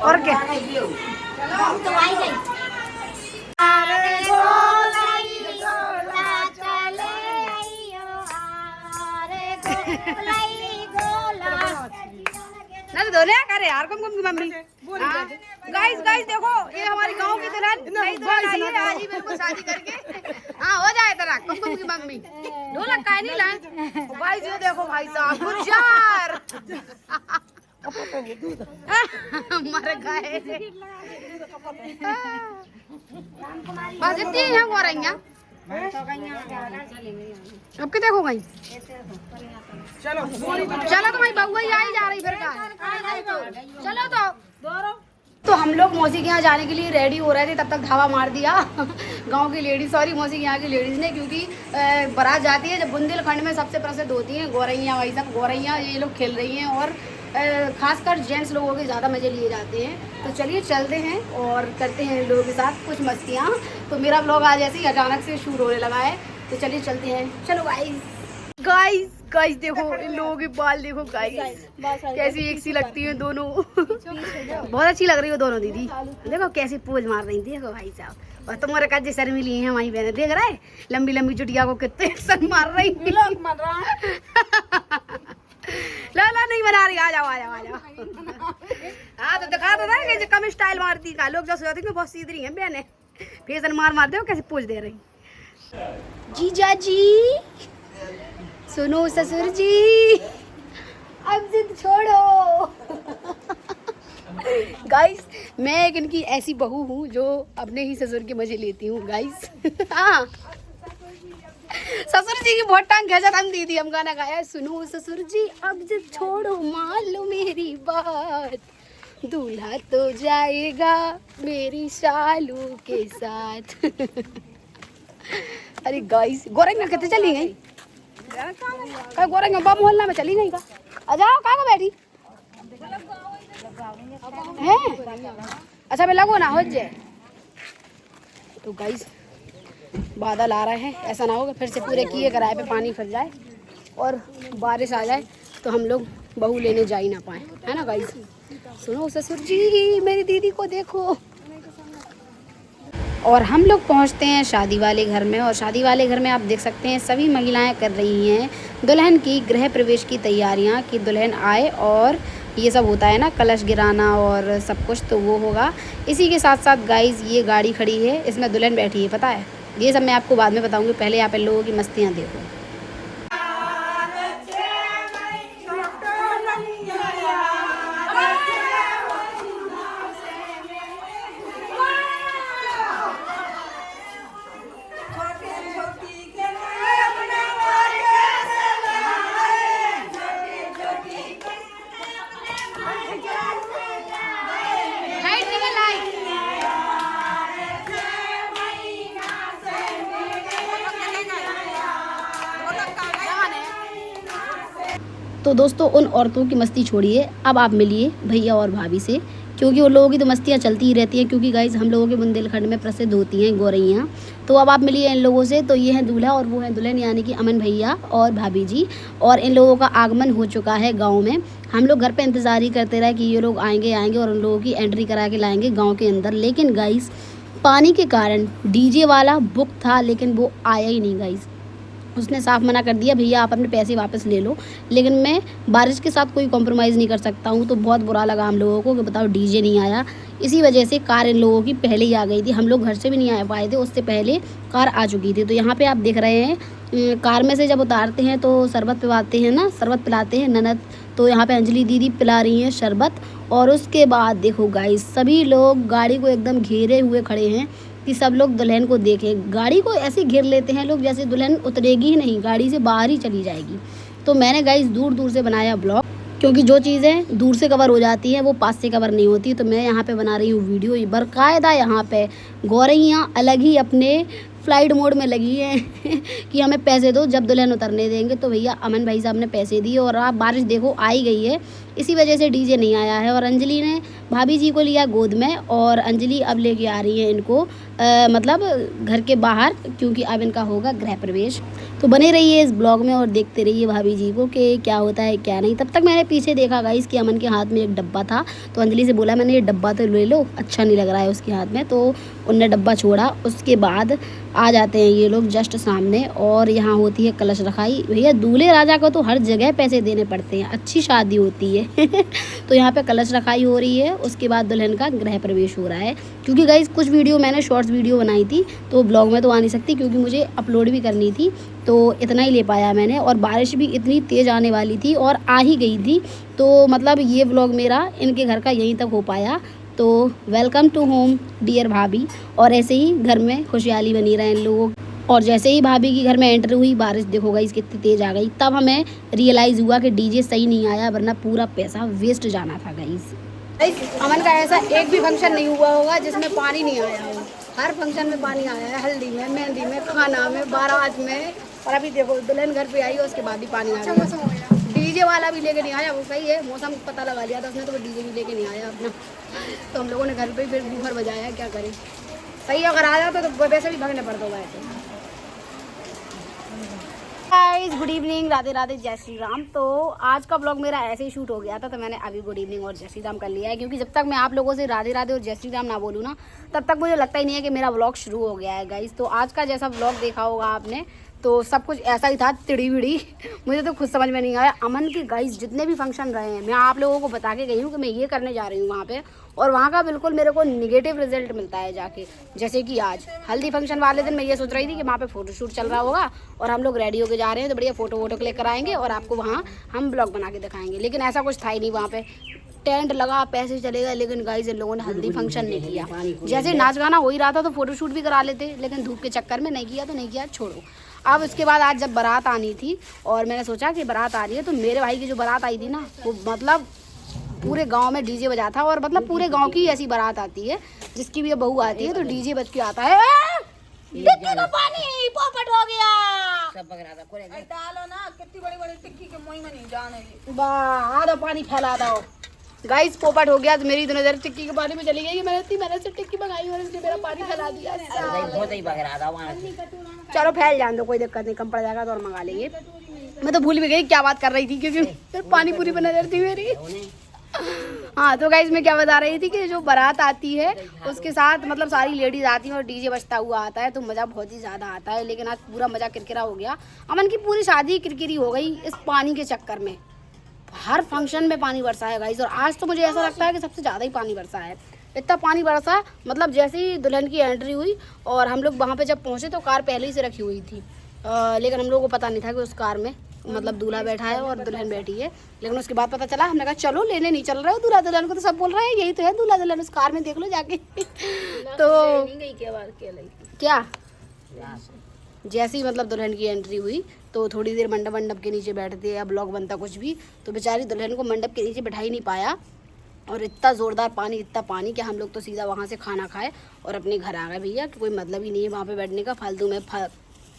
और क्या दोले करे यार कुमकुम की मम्मी। गाइस गाइस देखो ये हमारी गांव की दुल्हन नई दुल्हन आई है आज ही बिल्कुल शादी करके। हाँ हो जाए तेरा कुमकुम की मम्मी ढोलक का नहीं लाए। गाइस ये देखो भाई साहब गुज्जर मर गए बस इतनी है वो रही हैं। अब के देखो गई चलो चलो तो भाई बउआ ही आई जा रही फिर का चलो तो हम लोग मौसी के यहाँ जाने के लिए रेडी हो रहे थे तब तक धावा मार दिया गांव की लेडीज सॉरी मौसी के यहाँ की लेडीज ने क्योंकि बारात जाती है जब बुंदेलखंड में सबसे प्रसिद्ध होती हैं गौरैया भाई सब गौरैया ये लोग खेल रही हैं और खासकर जेंट्स लोगों के ज़्यादा मज़े लिए जाते हैं। तो चलिए चलते हैं और करते हैं इन लोगों के साथ कुछ मस्तियाँ। तो मेरा ब्लॉग आज ऐसे ही अचानक से शुरू होने लगा है तो चलिए चलते हैं। चलो गाइस गाइस गाइस देखो इन लोगों के बाल देखो गाइस कैसी एक सी लगती है दोनों बहुत अच्छी लग रही हो दोनों दीदी। देखो कैसी पोज मार रही थी देखो भाई साहब। और तुम्हारे काजे शर्मिली हैं हमारी बहनें देख रहा है लंबी लंबी चुटिया को कितने एक्शन मार रही ला नहीं बना रही आ जाओ हाँ तो दिखा तो था कि कम स्टाइल मारती का लोग जो सोचते हैं बहुत सीधी हैं बहनें फेसन मार मारते हो कैसे पोज दे रही। जीजा जी सुनो ससुर जी अब जिद छोड़ो गाइस मैं एक इनकी ऐसी बहू हूँ जो अपने ही ससुर के मजे लेती हूँ गाइस। हाँ ससुर जी की बहुत टांग खींचा था दीदी हम गाना गाया सुनो ससुर जी अब जिद छोड़ो मान लो मेरी बात दूल्हा तो जाएगा मेरी सालू के साथ। अरे गाइस गोरंगा कितने चली गई गोरंगा बम मोहल्ला में चली गई का आ जाओ कहाँ बैठी है अच्छा मैं लगो ना हो जाए। तो गाइस बादल आ रहे हैं ऐसा ना होगा फिर से पूरे किए किराए पे पानी फिर जाए और बारिश आ जाए तो हम लोग बहू लेने जा ही ना पाए है ना गाइस। सुनो ससुर जी मेरी दीदी को देखो। और हम लोग पहुंचते हैं शादी वाले घर में और शादी वाले घर में आप देख सकते हैं सभी महिलाएं कर रही हैं दुल्हन की गृह प्रवेश की तैयारियां कि दुल्हन आए और ये सब होता है ना कलश गिराना और सब कुछ तो वो होगा। इसी के साथ साथ गाइस ये गाड़ी खड़ी है इसमें दुल्हन बैठी है पता है ये सब मैं आपको बाद में बताऊंगी पहले यहाँ पे लोगों की मस्तियाँ देखो। तो दोस्तों उन औरतों की मस्ती छोड़िए अब आप मिलिए भैया और भाभी से क्योंकि उन लोगों की तो मस्तियाँ चलती ही रहती हैं क्योंकि गाइस हम लोगों के बुंदेलखंड में प्रसिद्ध होती हैं गौरैया। तो अब आप मिलिए इन लोगों से। तो ये हैं दूल्हा और वो हैं दुल्हन यानी कि अमन भैया और भाभी जी और इन लोगों का आगमन हो चुका है गाँव में। हम लोग घर पर इंतज़ार ही करते रहे कि ये लोग आएँगे और उन लोगों की एंट्री करा के लाएँगे गाँव के अंदर। लेकिन गाइस पानी के कारण डीजे वाला बुक था लेकिन वो आया ही नहीं गाइस। उसने साफ मना कर दिया भैया आप अपने पैसे वापस ले लो लेकिन मैं बारिश के साथ कोई कॉम्प्रोमाइज़ नहीं कर सकता हूँ। तो बहुत बुरा लगा हम लोगों को कि बताओ डीजे नहीं आया। इसी वजह से कार इन लोगों की पहले ही आ गई थी हम लोग घर से भी नहीं आ पाए थे उससे पहले कार आ चुकी थी। तो यहाँ पे आप देख रहे हैं कार में से जब उतारते हैं तो शरबत पिलाते हैं ना शरबत पिलाते हैं ननद। तो यहाँ पे अंजलि दीदी पिला रही हैं शरबत और उसके बाद देखो गाइस सभी लोग गाड़ी को एकदम घेरे हुए खड़े हैं कि सब लोग दुल्हन को देखें। गाड़ी को ऐसे घेर लेते हैं लोग जैसे दुल्हन उतरेगी ही नहीं गाड़ी से बाहर ही चली जाएगी। तो मैंने गाइस दूर दूर से बनाया ब्लॉग क्योंकि जो चीज़ें दूर से कवर हो जाती हैं वो पास से कवर नहीं होती। तो मैं यहाँ पे बना रही हूँ वीडियो बाकायदा। यहाँ पे गौरैया अलग ही अपने फ्लाइट मोड में लगी हैं कि हमें पैसे दो जब दुल्हन उतरने देंगे। तो भैया अमन भाई साहब ने पैसे दिए और आप बारिश देखो आई गई है इसी वजह से डीजे नहीं आया है। और अंजलि ने भाभी जी को लिया गोद में और अंजलि अब लेके आ रही है इनको मतलब घर के बाहर क्योंकि अब इनका होगा गृह प्रवेश। तो बने रहिए इस ब्लॉग में और देखते रहिए भाभी जी को कि क्या होता है क्या नहीं। तब तक मैंने पीछे देखा गाइस कि अमन के हाथ में एक डब्बा था, तो अंजलि से बोला मैंने ये डब्बा तो ले लो, अच्छा नहीं लग रहा है उसके हाथ में, तो उनने डब्बा छोड़ा। उसके बाद आ जाते हैं ये लोग जस्ट सामने और यहाँ होती है कलश रखाई। भैया दूल्हे राजा को तो हर जगह पैसे देने पड़ते हैं, अच्छी शादी होती है तो यहाँ पे कलश रखाई हो रही है, उसके बाद दुल्हन का गृह प्रवेश हो रहा है। क्योंकि गाइस कुछ वीडियो मैंने शॉर्ट्स वीडियो बनाई थी तो ब्लॉग में तो आ नहीं सकती क्योंकि मुझे अपलोड भी करनी थी, तो इतना ही ले पाया मैंने। और बारिश भी इतनी तेज़ आने वाली थी और आ ही गई थी, तो मतलब ये व्लॉग मेरा इनके घर का यहीं तक हो पाया। तो वेलकम टू होम डियर भाभी, और ऐसे ही घर में खुशहाली बनी रहे इन लोगों। और जैसे ही भाभी की घर में एंटर हुई बारिश देखो गाइस कितनी तेज़ आ गई, तब हमें रियलाइज़ हुआ कि डीजे सही नहीं आया, वरना पूरा पैसा वेस्ट जाना था गाइस। अमन का ऐसा एक भी फंक्शन नहीं हुआ होगा जिसमें पानी नहीं आया हो, हर फंक्शन में पानी आया है, हल्दी में, मेहंदी में, खाना में, बारात में, और अभी देखो दुल्हन घर पे आई है उसके बाद भी पानी आ गया। डीजे वाला भी लेके नहीं आया, वो सही है, मौसम पता लगा लिया था उसने, तो वो डीजे भी लेके नहीं आया अपना, तो हम लोगों ने घर पे फिर बूफर बजाया, क्या करें। सही है, अगर आ जाता तो वैसे भी भागने पड़ता होगा ऐसे। Guys good evening, Radhe Radhe, जय श्री राम। तो आज का ब्लॉग मेरा ऐसे ही शूट हो गया था, तो मैंने अभी गुड इवनिंग और जय श्री राम कर लिया है, क्योंकि जब तक मैं आप लोगों से राधे राधे और जय श्री राम ना बोलूँ ना, तब तक मुझे लगता ही नहीं है कि मेरा ब्लॉग शुरू हो गया है गाइस। तो आज का जैसा ब्लॉग देखा होगा आपने, तो सब कुछ ऐसा ही था, तिड़ी बिड़ी, मुझे तो खुद समझ में नहीं आया। अमन के गाइस जितने भी फंक्शन रहे हैं, मैं आप लोगों को बता के गई हूँ कि मैं ये करने जा रही हूँ वहाँ पे, और वहाँ का बिल्कुल मेरे को निगेटिव रिजल्ट मिलता है जाके। जैसे कि आज हल्दी फंक्शन वाले दिन मैं ये सोच रही थी कि वहाँ पे फोटोशूट चल रहा होगा और हम लोग रेडी होके जा रहे हैं, तो बढ़िया फोटो वोटो क्लिक कराएंगे और आपको वहाँ हम ब्लॉग बना के दिखाएंगे, लेकिन ऐसा कुछ था ही नहीं। वहाँ पे टेंट लगा, पैसे चले गए, लेकिन गाइस इन लोगों ने हल्दी फंक्शन नहीं किया। जैसे नाच गाना हो ही रहा था तो फोटोशूट भी करा लेते, लेकिन धूप के चक्कर में नहीं किया, तो नहीं किया, छोड़ो। अब उसके बाद आज जब बारात आनी थी और मैंने सोचा कि बारात आ रही है, तो मेरे भाई की जो बारात आई थी ना, वो मतलब पूरे गांव में डीजे बजा था, और मतलब पूरे गांव की ऐसी बारात आती है जिसकी भी बहू आती है तो डीजे बज के आता है। टिक्की का पानी पोपट हो गया, सब बगरा था कोरे डालो ना, कितनी बड़ी-बड़ी टिक्की के मुंह में नहीं जाने, वाह आधा पानी फैला दो गाइस। पोपट हो गया तो मेरी नजर टिक्की के पानी में चली गई। मैंने इतनी मेहनत से टिक्की मंगाई और इसने मेरा पानी फैला दिया। बहुत ही बगरा था वहां से। चलो फैल जान दो, कोई दिक्कत नहीं, कम पड़ जाएगा तो और मंगा लेंगे। मैं तो भूल भी गई क्या बात कर रही थी, क्योंकि फिर पानी पूरी पर नजर थी मेरी। हाँ तो गाइस मैं क्या बता रही थी कि जो बारात आती है उसके साथ मतलब सारी लेडीज आती हैं और डीजे बजता हुआ आता है, तो मज़ा बहुत ही ज़्यादा आता है। लेकिन आज पूरा मज़ा किरकिरा हो गया, अमन की पूरी शादी किरकिरी हो गई इस पानी के चक्कर में। हर फंक्शन में पानी बरसा है गाइस, और आज तो मुझे ऐसा लगता है कि सबसे ज़्यादा ही पानी बरसा है। इतना पानी बरसा, मतलब जैसे ही दुल्हन की एंट्री हुई और हम लोग वहाँ पे जब पहुँचे तो कार पहले ही से रखी हुई थी, लेकिन हम लोगों को पता नहीं था कि उस कार में मतलब दूल्हा बैठा है और दुल्हन बैठी है। लेकिन उसके बाद पता चला, हमने कहा चलो लेने नहीं चल रहे हो दूल्हा दुल्हन को, तो सब बोल रहे हैं यही तो है दूल्हा दुल्हन, उस कार में देख लो जाके तो क्या जैसे ही मतलब दुल्हन की एंट्री हुई तो थोड़ी देर मंडप के नीचे बैठते या ब्लॉग बनता कुछ भी, तो बेचारी दुल्हन को मंडप के नीचे बैठा ही नहीं पाया, और इतना ज़ोरदार पानी, इतना पानी कि हम लोग तो सीधा वहाँ से खाना खाए और अपने घर आ गए भैया, कि कोई मतलब ही नहीं है वहाँ पे बैठने का, फालतू में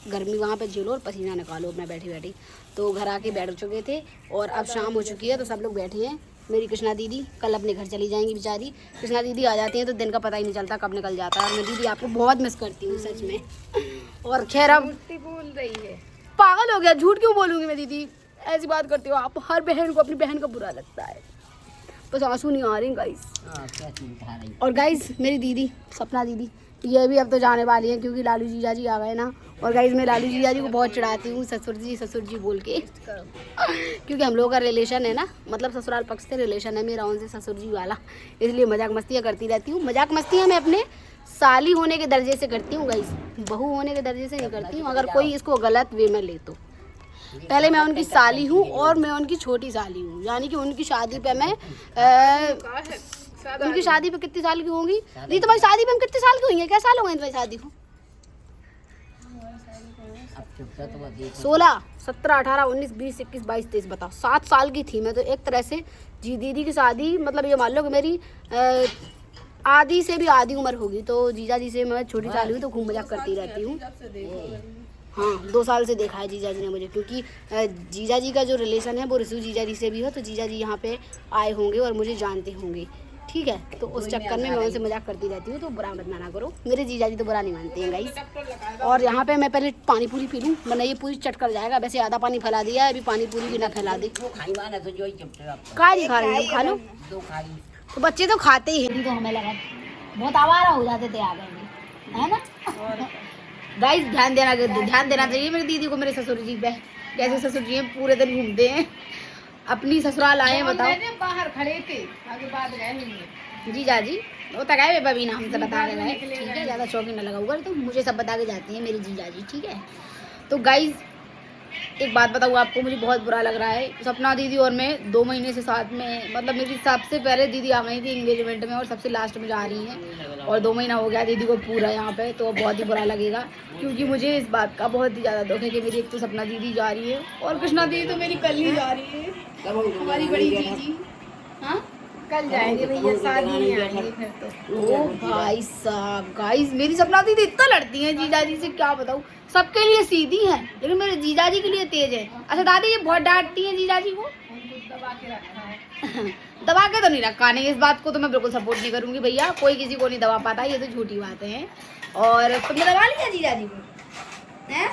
गर्मी वहाँ पे झेलो और पसीना निकालो अपना बैठी बैठी। तो घर आके बैठ चुके थे और अब शाम हो चुकी है, तो सब लोग बैठे हैं। मेरी कृष्णा दीदी कल अपने घर चली जाएंगी बेचारी, कृष्णा दीदी आ जाती हैं तो दिन का पता ही नहीं चलता कब निकल जाता है। और मैं दीदी आपको बहुत मिस करती हूँ सच में। और खैर अब बोल रही है, पागल हो गया, झूठ क्यों बोलूँगी मैं दीदी, ऐसी बात करती हो आप। हर बहन को अपनी बहन का बुरा लगता है, बस आंसू नहीं आ रहे गाइस। और गाइस मेरी दीदी सपना दीदी ये भी अब तो जाने वाली हैं, क्योंकि लालू जीजा जी आ गए ना। और गाइस मैं लालू जीजा जी को बहुत चिढ़ाती हूँ ससुर जी बोल के क्योंकि हम लोगों का रिलेशन है ना, मतलब ससुराल पक्ष से रिलेशन है मेरा उनसे, ससुर जी वाला, इसलिए मजाक मस्तियाँ करती रहती हूँ। मजाक मस्तियाँ मैं अपने साली होने के दर्जे से करती हूँ गाइस, बहू होने के दर्जे से नहीं करती हूँ, अगर कोई इसको गलत वे में ले तो। पहले मैं उनकी साली हूँ और मैं उनकी छोटी साली हूँ, यानी कि उनकी शादी पे मैं उनकी शादी पे कितनी साल की होंगी नहीं, तुम्हारी शादी पे हम कितने साल की हुई है, क्या साल हो गए तुम्हारी शादी को? 16, 17, 18, 19, 20, 21, 22, 23 बताओ, 7 साल की थी मैं। तो एक तरह से जी दीदी की शादी मतलब ये मान लो कि मेरी आधी से भी आधी उम्र होगी, तो जीजा जी से मैं छोटी साल हुई तो खूब मजाक करती रहती हूँ। हाँ 2 साल से देखा है जीजा जी ने मुझे, क्योंकि जीजा जी का जो रिलेशन है वो रिसू जीजा जी से भी हो, तो जीजा जी यहाँ पे आए होंगे और मुझे जानते होंगे। ठीक है। तो उस चक्कर में मैं उनसे मजाक करती रहती हूँ, तो बुरा मत माना करो। मेरे जीजा जी तो बुरा नहीं मानते हैं गाइस। और यहाँ पे मैं पहले पानी पूरी पी लूँ, वरना ये पूरी चट कर जाएगा। वैसे आधा पानी फैला दिया है, अभी पानी पूरी भी ना फैला दे। का नहीं खा रहे, खा लो। तो बच्चे तो खाते ही हैं। तो हमें लगा बहुत आवारा हो जाते थे आगे, है ना। गाइस ध्यान देना चाहिए मेरी दीदी को, मेरे ससुर जी पे। कैसे ससुर जी पूरे दिन घूमते हैं, अपनी ससुराल आए हैं बताओ। बाहर खड़े थे, आगे बाद गए जीजा जी वो तक आए बबीना हमसे बता के गए, ठीक है। ज़्यादा शौकीन न लगा होगा, तो मुझे सब बता के जाती हैं मेरी जीजा जी, ठीक है। तो गाइस एक बात बताऊँ आपको, मुझे बहुत बुरा लग रहा है। सपना दीदी और मैं 2 महीने से साथ में, मतलब मेरी सबसे पहले दीदी आ गई थी एंगेजमेंट में और सबसे लास्ट में जा रही हैं, और 2 महीना हो गया दीदी को पूरा यहाँ पे। तो बहुत ही बुरा लगेगा, क्योंकि मुझे इस बात का बहुत ही ज़्यादा दुख है कि मेरी एक तो सपना दीदी जा रही है और कृष्णा दीदी तो मेरी कल ही जा रही है, हमारी बड़ी दीदी। हाँ कल जाएंगे भैया, शादी में आएंगे फिर तो। ओ भाई साहब गाइस, मेरी सपना दीदी इतना लड़ती है जीजा जी से, क्या बताऊँ। सबके लिए सीधी है, लेकिन मेरे जीजा जी के लिए तेज है। अच्छा दादी ये बहुत डांटती है जीजा जी को। दबा के रखा है। दबा के तो नहीं रखा, नहीं इस बात को तो मैं बिल्कुल सपोर्ट नहीं करूंगी भैया। कोई किसी को नहीं दबा पाता, ये तो झूठी बातें हैं। और तुमने दबा लिया जीजा जी को, हैं?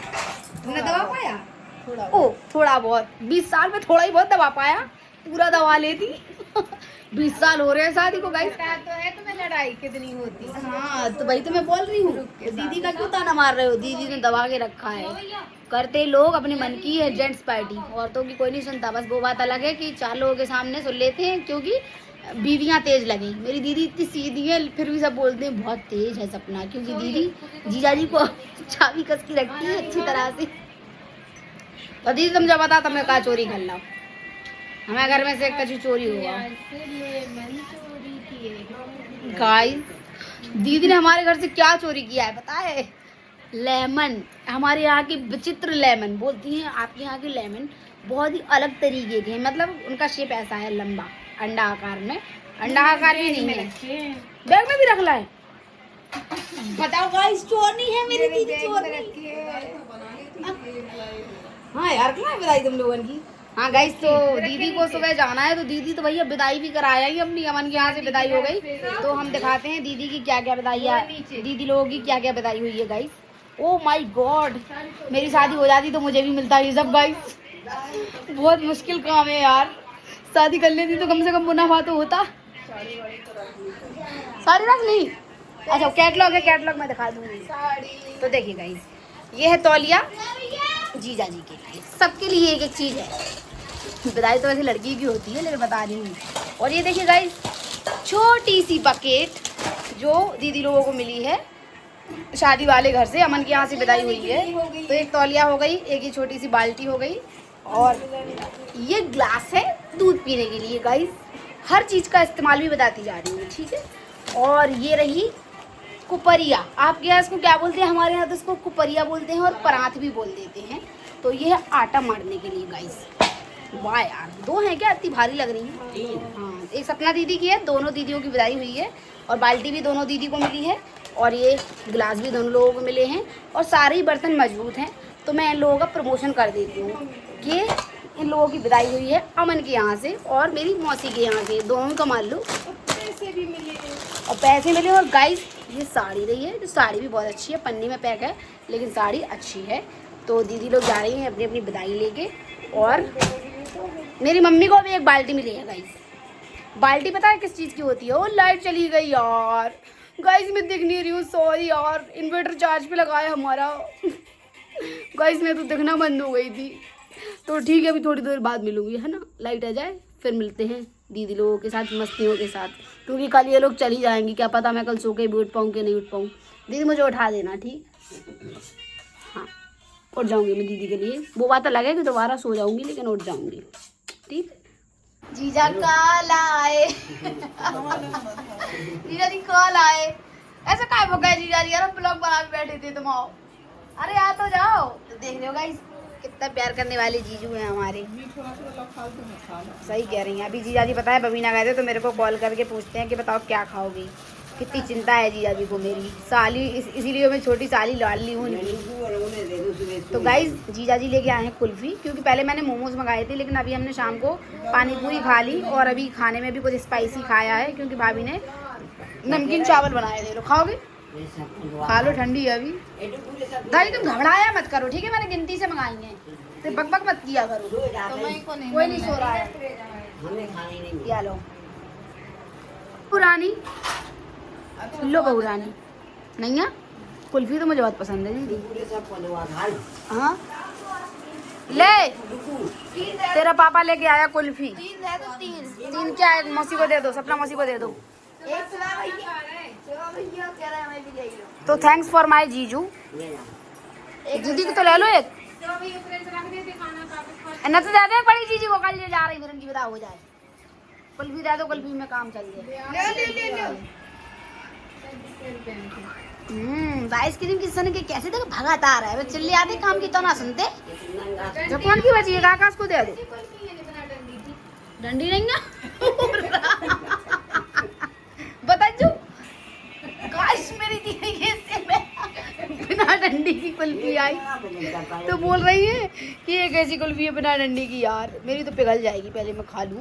तुमने दबा पाया? थोड़ा बहुत 20 साल में थोड़ा ही बहुत दबा पाया, पूरा दबा लेती। 20 साल हो रहे हैं शादी को गाइस। तो है तुम्हें लड़ाई कितनी होती। हाँ तो भाई तो मैं बोल रही हूँ, दीदी का क्यों ताना मार रहे हो। दीदी ने दबा के रखा है, करते लोग अपने मन की है जेंट्स पार्टी, औरतों की कोई नहीं सुनता। बस वो बात अलग है कि 4 लोगों के सामने सुन लेते हैं, क्योंकि बीवियाँ तेज लगी। मेरी दीदी इतनी सीधी है, फिर भी सब बोलते हैं बहुत तेज है सपना, क्योंकि दीदी जीजाजी को चाबी कस की रखती है अच्छी तरह से। तो दीदी तुम जब बता, तब मैं कहा चोरी कर ला, हमारे घर में से एक कचू चोरी हुआ। गाइस दीदी ने हमारे घर से क्या चोरी किया है पता है? लेमन। हमारे यहाँ की विचित्र लेमन बोलती हैं, आपके यहाँ की लेमन बहुत ही अलग तरीके के हैं। मतलब उनका शेप ऐसा है, लंबा अंडा आकार में। अंडा आकार भी नहीं है, बैग में भी रख ला है। बताओ गाइस, चोर नहीं है मेरी दीदी, चोर नहीं। हाँ यार क्या बधाई तुम लोगों की। हाँ गाइस, तो दीदी को सुबह जाना है, तो दीदी तो भैया विदाई भी कराया ही अपनी। अमन के यहाँ से विदाई हो गई, तो हम दिखाते हैं दीदी की क्या क्या विदाई है, दीदी लोगों की क्या क्या विदाई हुई है गाइस। ओ माय गॉड, मेरी शादी हो जाती तो मुझे भी मिलता ये सब गाइस। बहुत मुश्किल काम है यार, शादी कर लेती तो कम से कम मुनाफा तो होता। साड़ी रख ली? अच्छा कैटलॉग है, कैटलॉग में दिखा दूंगी। तो देखिए गाइस, ये है तौलिया जीजा जी के लिए, सबके लिए एक एक चीज़ है। विदाई तो वैसे लड़की की होती है, लेकिन बता रही हूँ। और ये देखिए गाइस, छोटी सी बकेट जो दीदी लोगों को मिली है शादी वाले घर से, अमन के यहाँ से विदाई हुई है। तो एक तौलिया हो गई, एक ये छोटी सी बाल्टी हो गई, और ये ग्लास है दूध पीने के लिए गाइस। हर चीज़ का इस्तेमाल भी बताती जा रही हूँ, ठीक है। और ये रही कुपरिया, आपके यहाँ इसको क्या बोलते हैं? हमारे यहाँ तो इसको कुपरिया बोलते हैं और परात भी बोल देते हैं। तो ये है आटा मारने के लिए गाइस। वाह यार, 2 हैं क्या? इतनी भारी लग रही है। हाँ, एक सपना दीदी की है, दोनों दीदियों की विदाई हुई है। और बाल्टी भी दोनों दीदी को मिली है, और ये गिलास भी दोनों लोगों को मिले हैं, और सारे ही बर्तन मजबूत हैं। तो मैं इन लोगों का प्रमोशन कर देती हूँ। ये इन लोगों की विदाई हुई है अमन के यहाँ से और मेरी मौसी के यहाँ से, दोनों का मान लो। पैसे भी मिले और पैसे मिले। और गाइस ये साड़ी रही है, जो साड़ी भी बहुत अच्छी है, पन्नी में पैक है, लेकिन साड़ी अच्छी है। तो दीदी लोग जा रही हैं अपनी अपनी विदाई लेके। और मेरी मम्मी को भी एक बाल्टी मिली है गाइस। बाल्टी पता है किस चीज़ की होती है? वो लाइट चली गई यार गाइस, मैं दिख नहीं रही हूँ, सॉरी यार। इन्वर्टर चार्ज पे लगाया हमारा गाइस, मैं तो दिखना बंद हो गई थी। तो ठीक है, अभी थोड़ी देर बाद मिलूंगी, है ना। लाइट आ जाए फिर मिलते हैं दीदी लोगों के साथ, मस्तियों के साथ, क्योंकि कल ये लोग चली जाएंगी। क्या पता मैं कल सो के भी उठ पाऊँ कि नहीं उठ पाऊँ। दीदी मुझे उठा देना, ठीक? हाँ उठ जाऊँगी मैं दीदी के लिए। वो बात अलग है कि दोबारा सो जाऊँगी, लेकिन उठ जाऊँगी, ठीक। जीजा कल आए जीजा जी कल आए। ऐसा काय हो गया जीजा जी? यार ब्लॉग बना के बैठे थे तुम, आओ। अरे आ तो जाओ। तो देख रहे हो गाइस, कितना प्यार करने वाले जीजू हैं हमारे। सही कह रही हैं। अभी जीजा जी पता है बबीना गए थे, तो मेरे को कॉल करके पूछते हैं कि बताओ क्या खाओगी। कितनी चिंता है जीजा जी को मेरी साली, इसीलिए मैं छोटी साली लाडली हूँ उनकी। तो गाइज जीजा जी लेके आए हैं कुल्फ़ी, क्योंकि पहले मैंने मोमोज मंगाए थे, लेकिन अभी हमने शाम को पानी पूरी खा ली और अभी खाने में भी कुछ स्पाइसी खाया है, क्योंकि भाभी ने नमकीन चावल बनाए थे। लो खाओगे? खा लो, ठंडी है अभी। दादी तुम घबराया मत करो, ठीक है? मैंने गिनती से मंगाई है, तो बक मत किया करो। कोई नहीं सो रहा है। या लो पुरानी, लो बहुरानी। नहीं है कुल्फी तो मुझे बहुत पसंद है दीदी। हाँ ले, तेरा पापा लेके आया कुल्फी। तीन क्या है? मौसी को दे दो, सपना मौसी को दे दो। तो थैंक्स फॉर माय जीजू। दीदी को तो ले लो एक। न तो दे दे बड़ी जीजी को, कल जा रही फिर उनकी विदा हो जाए। कुल्फी दे दो, कुल्फी में काम चल जाए। आइसक्रीम की सन के कैसे तक भगाता आ रहा है, चिल्ली आते काम की तो ना सुनते। जब कौन की बची है, आकाश को दे दो। डंडी नहीं है बता जो काश मेरी दी बिना डंडी की कुल्फी आई तो बोल रही है कि ये कैसी कुल्फी है बिना डंडी की। यार मेरी तो पिघल जाएगी, पहले मैं खा लूं।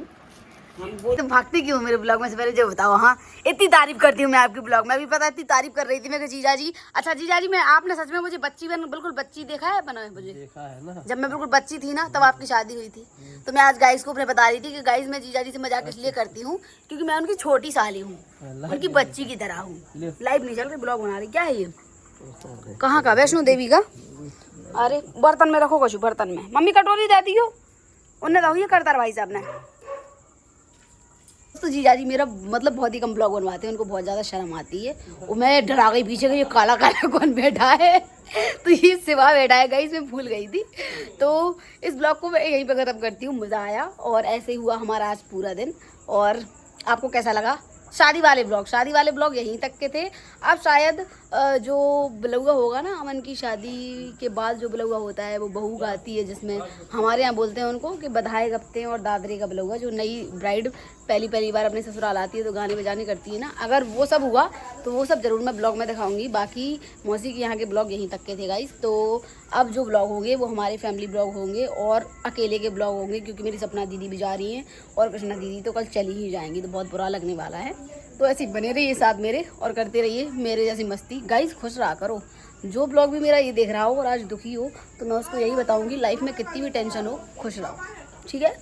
तुम भागती क्यों मेरे ब्लॉग में से, पहले जो बताओ। हाँ इतनी तारीफ करती हूँ मैं आपकी ब्लॉग में, अभी पता इतनी तारीफ कर रही थी मैं जीजा जी। अच्छा जीजा जी, मैं आपने सच में मुझे बच्ची बिल्कुल बच्ची देखा है बना मुझे? देखा है ना, जब मैं बिल्कुल बच्ची थी ना, तब आपकी शादी हुई थी। तो मैं आज गाइस को अपने बता रही थी कि गाइस मैं जीजा जी से मजाक इसलिए करती हूँ क्योंकि मैं उनकी छोटी साली हूँ, उनकी बच्ची की तरह हूँ। लाइव नहीं चल रही, ब्लॉग बना रही। क्या है ये? कहाँ का? वैष्णो देवी का? अरे बर्तन में रखो कछु, बर्तन में। मम्मी कटोरी दे दी हो, उन्हें दो ये करता भाई साहब ने। तो जीजा जी मेरा मतलब बहुत ही कम ब्लॉग बनवाते हैं, उनको बहुत ज़्यादा शर्म आती है। और मैं डरा गई पीछे, ये काला काला कौन बैठा है तो ये सिवा बैठा है गाइस, मैं भूल गई थी। तो इस ब्लॉग को मैं यहीं पर ख़त्म करती हूँ। मज़ा आया और ऐसे ही हुआ हमारा आज पूरा दिन। और आपको कैसा लगा? शादी वाले ब्लॉग यहीं तक के थे। अब शायद जो बलुआ होगा ना, अमन की शादी के बाद जो बलुआ होता है वो बहू गाती है, जिसमें हमारे यहाँ बोलते हैं उनको कि बधाई गपते हैं, और दादरे का बलुआ जो नई ब्राइड पहली बार अपने ससुराल आती है तो गाने बजाने करती है ना। अगर वो सब हुआ तो वो सब ज़रूर मैं ब्लॉग में दिखाऊंगी। बाकी मौसी के यहाँ के ब्लॉग यहीं तक के थे गाइस। तो अब जो ब्लॉग होंगे वो हमारे फैमिली ब्लॉग होंगे और अकेले के ब्लॉग होंगे, क्योंकि मेरी सपना दीदी भी जा रही हैं और कृष्णा दीदी तो कल चली ही जाएंगी, तो बहुत बुरा लगने वाला है। तो ऐसे ही बने रहिए साथ मेरे और करते रहिए मेरे जैसी मस्ती। गाइस खुश रहा करो। जो ब्लॉग भी मेरा ये देख रहा हो और आज दुखी हो तो मैं उसको यही बताऊंगी, लाइफ में कितनी भी टेंशन हो खुश रहो, ठीक है?